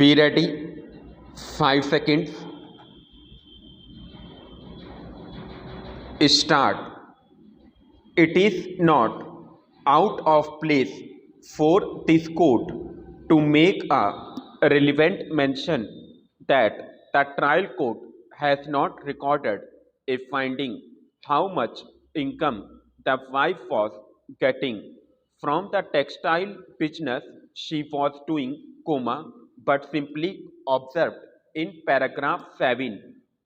Be ready. 5 seconds. Start. It is not out of place for this court to make a relevant mention that the trial court has not recorded a finding how much income the wife was getting from the textile business she was doing, but simply observed in paragraph 7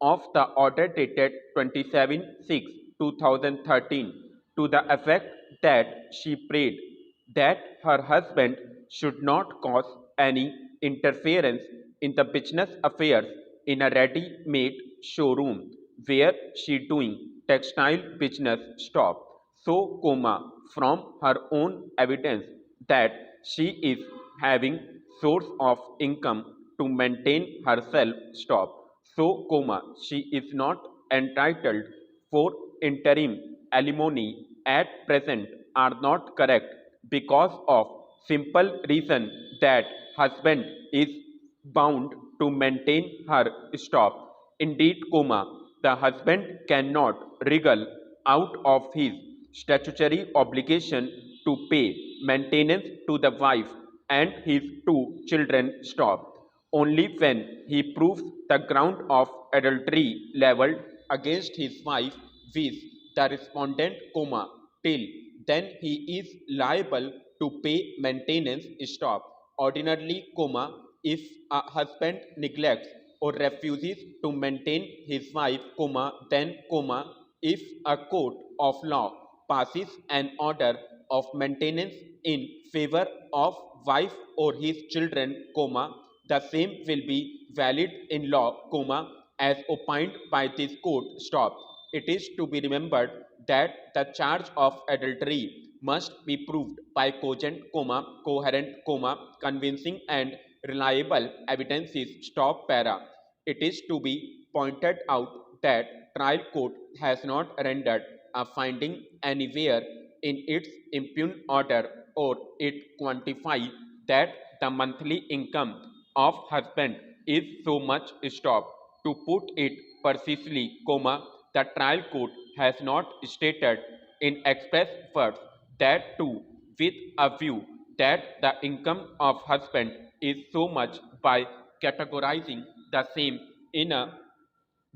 of the order dated 27/6/2013 to the effect that she prayed that her husband should not cause any interference in the business affairs in a ready-made showroom where she doing textile business stop. So, from her own evidence that she is having source of income to maintain herself stop. So, she is not entitled for interim alimony at present are not correct because of simple reason that husband is bound to maintain her stop. Indeed, the husband cannot wriggle out of his statutory obligation to pay maintenance to the wife and his two children stop only when he proves the ground of adultery leveled against his wife with the respondent, till then he is liable to pay maintenance stop. Ordinarily, if a husband neglects or refuses to maintain his wife, then, if a court of law passes an order of maintenance in favor of wife or his children, the same will be valid in law, as opined by this court stop. It is to be remembered that the charge of adultery must be proved by cogent, coherent, convincing and reliable evidences stop para. It is to be pointed out that trial court has not rendered a finding anywhere in its impugned order or it quantify that the monthly income of husband is so much stop. To put it precisely, the trial court has not stated in express words that too with a view that the income of husband is so much by categorizing the same in a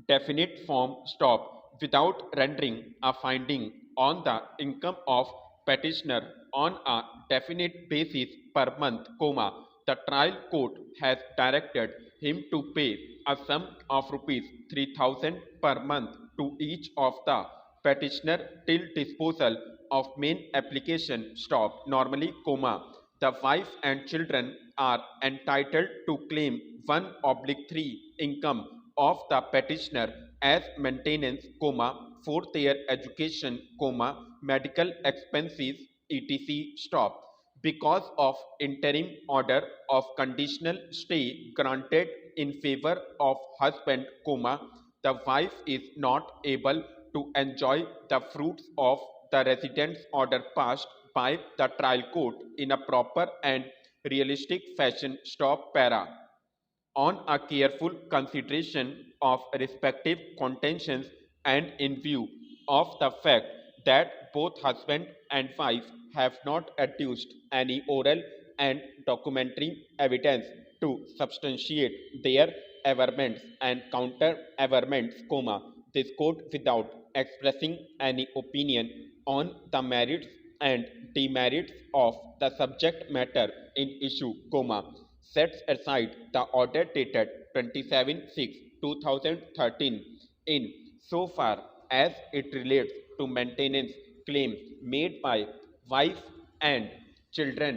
definite form stop without rendering a finding on the income of petitioner on a definite basis per month, the trial court has directed him to pay a sum of rupees 3,000 per month to each of the petitioner till disposal of main application stop. Normally, the wife and children are entitled to claim 1/3 income of the petitioner as maintenance, for their education, medical expenses, etc. stop. Because of interim order of conditional stay granted in favor of husband, the wife is not able to enjoy the fruits of the residence order passed by the trial court in a proper and realistic fashion stop para. On a careful consideration of respective contentions and in view of the fact that both husband and wife have not adduced any oral and documentary evidence to substantiate their averments and counter averments, this court, without expressing any opinion on the merits and demerits of the subject matter in issue, sets aside the order dated 27/6/2013 in so far as it relates to maintenance claims made by wife and children,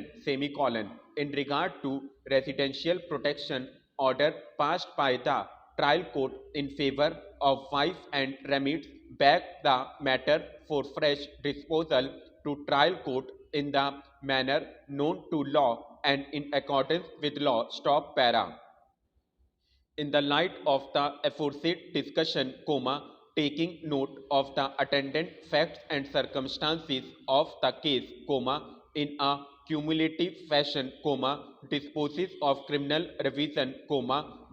in regard to residential protection order passed by the trial court in favor of wife and remits back the matter for fresh disposal to trial court in the manner known to law and in accordance with law stop para. In the light of the aforesaid discussion, taking note of the attendant facts and circumstances of the case, in a cumulative fashion, disposes of criminal revision,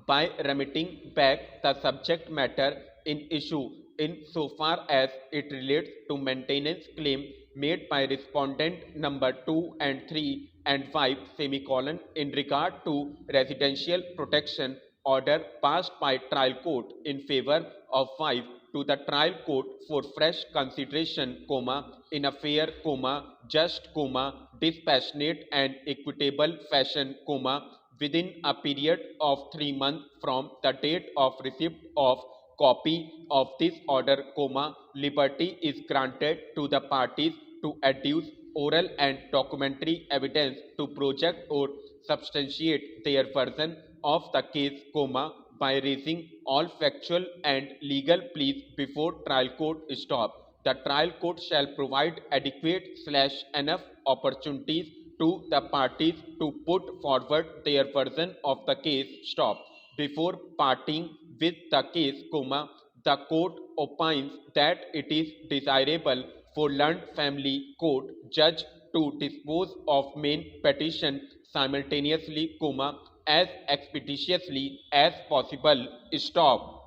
by remitting back the subject matter in issue in so far as it relates to maintenance claim made by respondent number 2 and 3 and 5 semicolon in regard to residential protection order passed by trial court in favor of 5 to the trial court for fresh consideration, in a fair, just, dispassionate and equitable fashion, within a period of 3 months from the date of receipt of copy of this order, liberty is granted to the parties to adduce oral and documentary evidence to project or substantiate their version of the case, by raising all factual and legal pleas before trial court stop. The trial court shall provide adequate / enough opportunities to the parties to put forward their version of the case stop. Before parting with the case, the court opines that it is desirable for learned family court judge to dispose of main petition simultaneously, as expeditiously as possible. Stop.